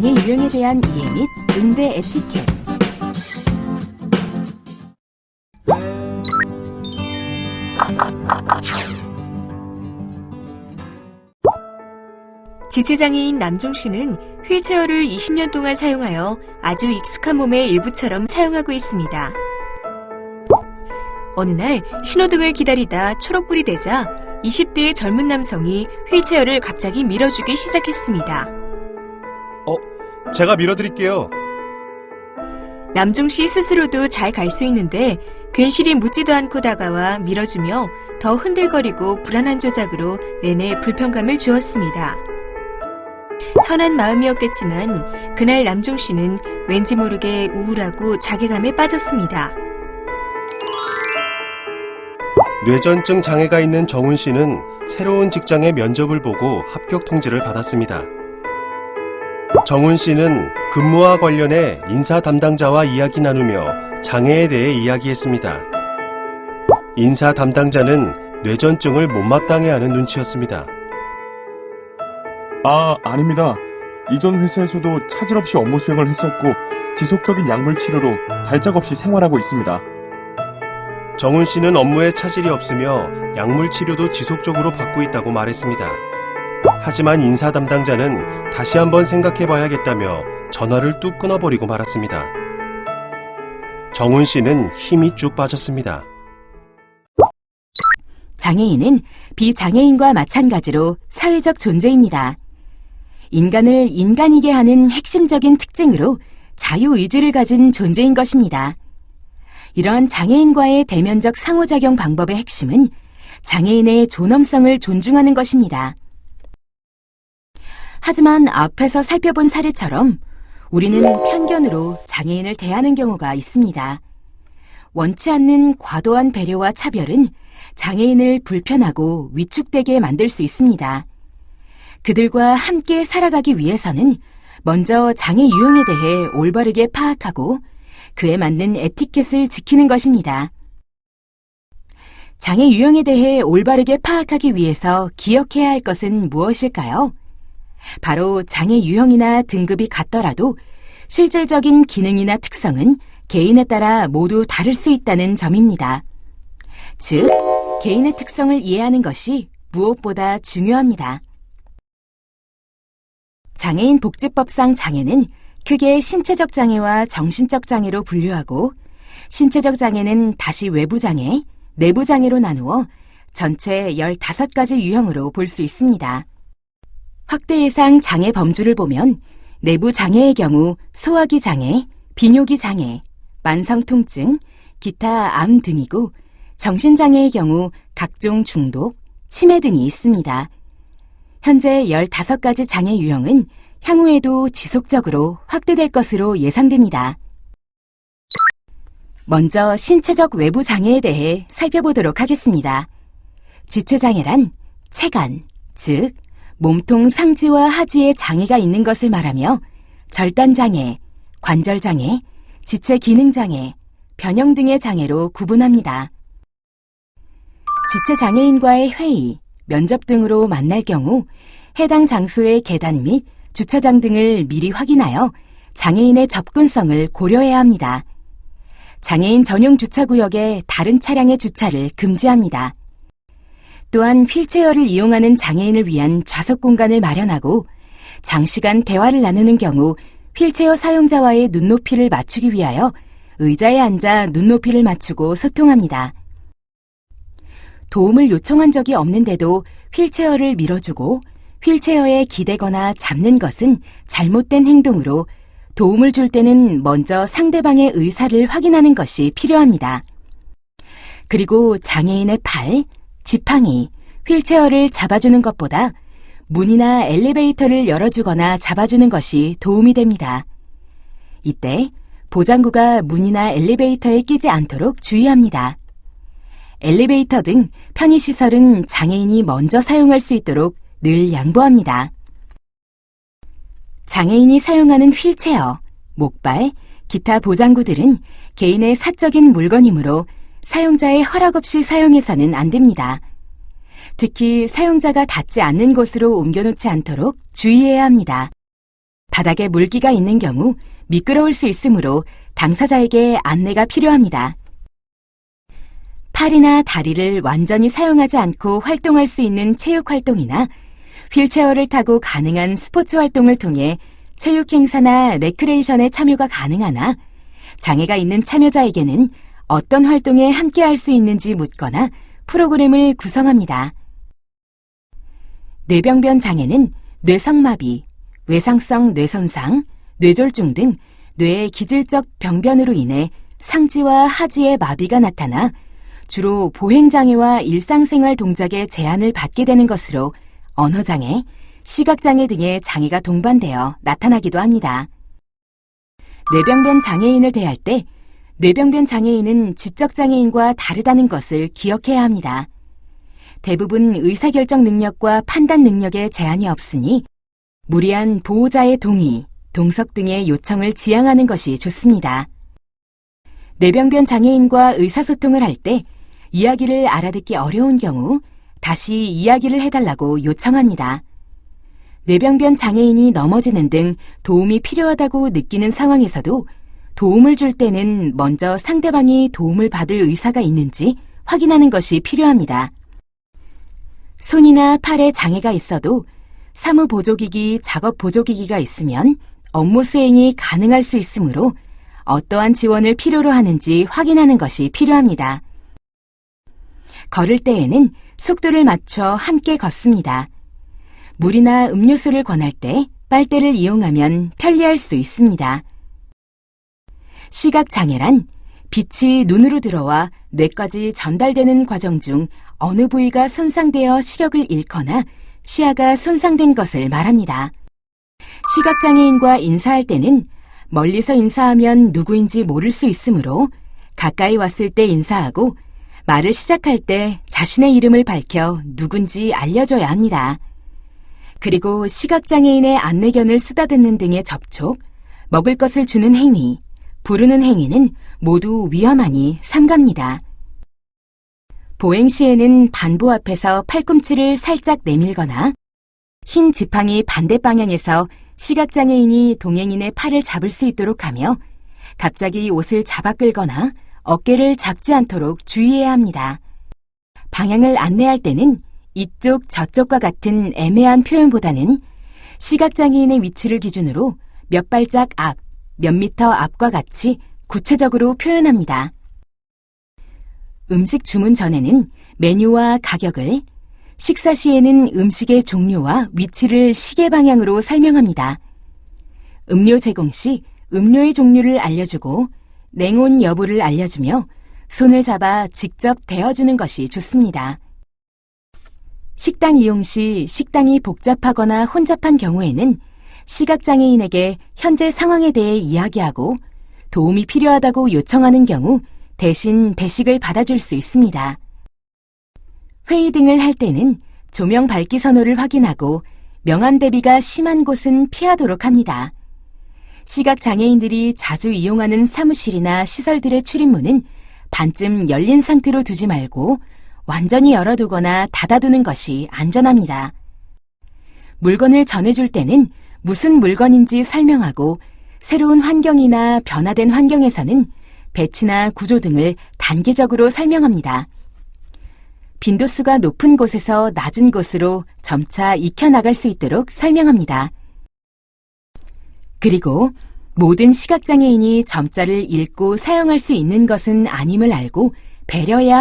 장애 유형에 대한 이해 및 응대 에티켓. 지체장애인 남종 씨는 휠체어를 20년 동안 사용하여 아주 익숙한 몸의 일부처럼 사용하고 있습니다. 어느 날 신호등을 기다리다 초록불이 되자 20대의 젊은 남성이 휠체어를 갑자기 밀어주기 시작했습니다. 제가 밀어드릴게요. 남종 씨 스스로도 잘 갈 수 있는데 괜시리 묻지도 않고 다가와 밀어주며 더 흔들거리고 불안한 조작으로 내내 불편감을 주었습니다. 선한 마음이었겠지만 그날 남종 씨는 왠지 모르게 우울하고 자괴감에 빠졌습니다. 뇌전증 장애가 있는 정훈 씨는 새로운 직장의 면접을 보고 합격 통지를 받았습니다. 정훈 씨는 근무와 관련해 인사 담당자와 이야기 나누며 장애에 대해 이야기했습니다. 인사 담당자는 뇌전증을 못마땅해하는 눈치였습니다. 아닙니다. 이전 회사에서도 차질 없이 업무 수행을 했었고 지속적인 약물 치료로 달작 없이 생활하고 있습니다. 정훈 씨는 업무에 차질이 없으며 약물 치료도 지속적으로 받고 있다고 말했습니다. 하지만 인사 담당자는 다시 한번 생각해봐야겠다며 전화를 뚝 끊어버리고 말았습니다. 정훈 씨는 힘이 쭉 빠졌습니다. 장애인은 비장애인과 마찬가지로 사회적 존재입니다. 인간을 인간이게 하는 핵심적인 특징으로 자유의지를 가진 존재인 것입니다. 이런 장애인과의 대면적 상호작용 방법의 핵심은 장애인의 존엄성을 존중하는 것입니다. 하지만 앞에서 살펴본 사례처럼 우리는 편견으로 장애인을 대하는 경우가 있습니다. 원치 않는 과도한 배려와 차별은 장애인을 불편하고 위축되게 만들 수 있습니다. 그들과 함께 살아가기 위해서는 먼저 장애 유형에 대해 올바르게 파악하고 그에 맞는 에티켓을 지키는 것입니다. 장애 유형에 대해 올바르게 파악하기 위해서 기억해야 할 것은 무엇일까요? 바로 장애 유형이나 등급이 같더라도 실질적인 기능이나 특성은 개인에 따라 모두 다를 수 있다는 점입니다. 즉, 개인의 특성을 이해하는 것이 무엇보다 중요합니다. 장애인 복지법상 장애는 크게 신체적 장애와 정신적 장애로 분류하고 신체적 장애는 다시 외부 장애, 내부 장애로 나누어 전체 15가지 유형으로 볼 수 있습니다. 확대 예상 장애 범주를 보면 내부 장애의 경우 소화기 장애, 비뇨기 장애, 만성 통증, 기타 암 등이고 정신장애의 경우 각종 중독, 치매 등이 있습니다. 현재 15가지 장애 유형은 향후에도 지속적으로 확대될 것으로 예상됩니다. 먼저 신체적 외부 장애에 대해 살펴보도록 하겠습니다. 지체장애란 체관, 즉 몸통 상지와 하지에 장애가 있는 것을 말하며 절단장애, 관절장애, 지체기능장애, 변형 등의 장애로 구분합니다. 지체장애인과의 회의, 면접 등으로 만날 경우 해당 장소의 계단 및 주차장 등을 미리 확인하여 장애인의 접근성을 고려해야 합니다. 장애인 전용 주차구역에 다른 차량의 주차를 금지합니다. 또한 휠체어를 이용하는 장애인을 위한 좌석 공간을 마련하고 장시간 대화를 나누는 경우 휠체어 사용자와의 눈높이를 맞추기 위하여 의자에 앉아 눈높이를 맞추고 소통합니다. 도움을 요청한 적이 없는데도 휠체어를 밀어주고 휠체어에 기대거나 잡는 것은 잘못된 행동으로 도움을 줄 때는 먼저 상대방의 의사를 확인하는 것이 필요합니다. 그리고 장애인의 팔, 지팡이, 휠체어를 잡아주는 것보다 문이나 엘리베이터를 열어주거나 잡아주는 것이 도움이 됩니다. 이때 보장구가 문이나 엘리베이터에 끼지 않도록 주의합니다. 엘리베이터 등 편의시설은 장애인이 먼저 사용할 수 있도록 늘 양보합니다. 장애인이 사용하는 휠체어, 목발, 기타 보장구들은 개인의 사적인 물건이므로 사용자의 허락 없이 사용해서는 안 됩니다. 특히 사용자가 닿지 않는 곳으로 옮겨놓지 않도록 주의해야 합니다. 바닥에 물기가 있는 경우 미끄러울 수 있으므로 당사자에게 안내가 필요합니다. 팔이나 다리를 완전히 사용하지 않고 활동할 수 있는 체육 활동이나 휠체어를 타고 가능한 스포츠 활동을 통해 체육 행사나 레크레이션에 참여가 가능하나 장애가 있는 참여자에게는 어떤 활동에 함께할 수 있는지 묻거나 프로그램을 구성합니다. 뇌병변 장애는 뇌성마비, 외상성 뇌손상, 뇌졸중 등 뇌의 기질적 병변으로 인해 상지와 하지의 마비가 나타나 주로 보행장애와 일상생활 동작에 제한을 받게 되는 것으로 언어장애, 시각장애 등의 장애가 동반되어 나타나기도 합니다. 뇌병변 장애인을 대할 때 뇌병변 장애인은 지적장애인과 다르다는 것을 기억해야 합니다. 대부분 의사결정 능력과 판단 능력에 제한이 없으니 무리한 보호자의 동의, 동석 등의 요청을 지향하는 것이 좋습니다. 뇌병변 장애인과 의사소통을 할 때 이야기를 알아듣기 어려운 경우 다시 이야기를 해달라고 요청합니다. 뇌병변 장애인이 넘어지는 등 도움이 필요하다고 느끼는 상황에서도 도움을 줄 때는 먼저 상대방이 도움을 받을 의사가 있는지 확인하는 것이 필요합니다. 손이나 팔에 장애가 있어도 사무보조기기, 작업보조기기가 있으면 업무 수행이 가능할 수 있으므로 어떠한 지원을 필요로 하는지 확인하는 것이 필요합니다. 걸을 때에는 속도를 맞춰 함께 걷습니다. 물이나 음료수를 권할 때 빨대를 이용하면 편리할 수 있습니다. 시각장애란 빛이 눈으로 들어와 뇌까지 전달되는 과정 중 어느 부위가 손상되어 시력을 잃거나 시야가 손상된 것을 말합니다. 시각장애인과 인사할 때는 멀리서 인사하면 누구인지 모를 수 있으므로 가까이 왔을 때 인사하고 말을 시작할 때 자신의 이름을 밝혀 누군지 알려줘야 합니다. 그리고 시각장애인의 안내견을 쓰다듬는 등의 접촉, 먹을 것을 주는 행위, 부르는 행위는 모두 위험하니 삼갑니다. 보행 시에는 반보 앞에서 팔꿈치를 살짝 내밀거나 흰 지팡이 반대 방향에서 시각장애인이 동행인의 팔을 잡을 수 있도록 하며 갑자기 옷을 잡아 끌거나 어깨를 잡지 않도록 주의해야 합니다. 방향을 안내할 때는 이쪽 저쪽과 같은 애매한 표현보다는 시각장애인의 위치를 기준으로 몇 발짝 앞, 몇 미터 앞과 같이 구체적으로 표현합니다. 음식 주문 전에는 메뉴와 가격을, 식사 시에는 음식의 종류와 위치를 시계 방향으로 설명합니다. 음료 제공 시 음료의 종류를 알려주고 냉온 여부를 알려주며 손을 잡아 직접 대어주는 것이 좋습니다. 식당 이용 시 식당이 복잡하거나 혼잡한 경우에는 시각장애인에게 현재 상황에 대해 이야기하고 도움이 필요하다고 요청하는 경우 대신 배식을 받아줄 수 있습니다. 회의 등을 할 때는 조명 밝기 선호를 확인하고 명암 대비가 심한 곳은 피하도록 합니다. 시각장애인들이 자주 이용하는 사무실이나 시설들의 출입문은 반쯤 열린 상태로 두지 말고 완전히 열어두거나 닫아두는 것이 안전합니다. 물건을 전해줄 때는 무슨 물건인지 설명하고 새로운 환경이나 변화된 환경에서는 배치나 구조 등을 단계적으로 설명합니다. 빈도수가 높은 곳에서 낮은 곳으로 점차 익혀나갈 수 있도록 설명합니다. 그리고 모든 시각장애인이 점자를 읽고 사용할 수 있는 것은 아님을 알고 배려해야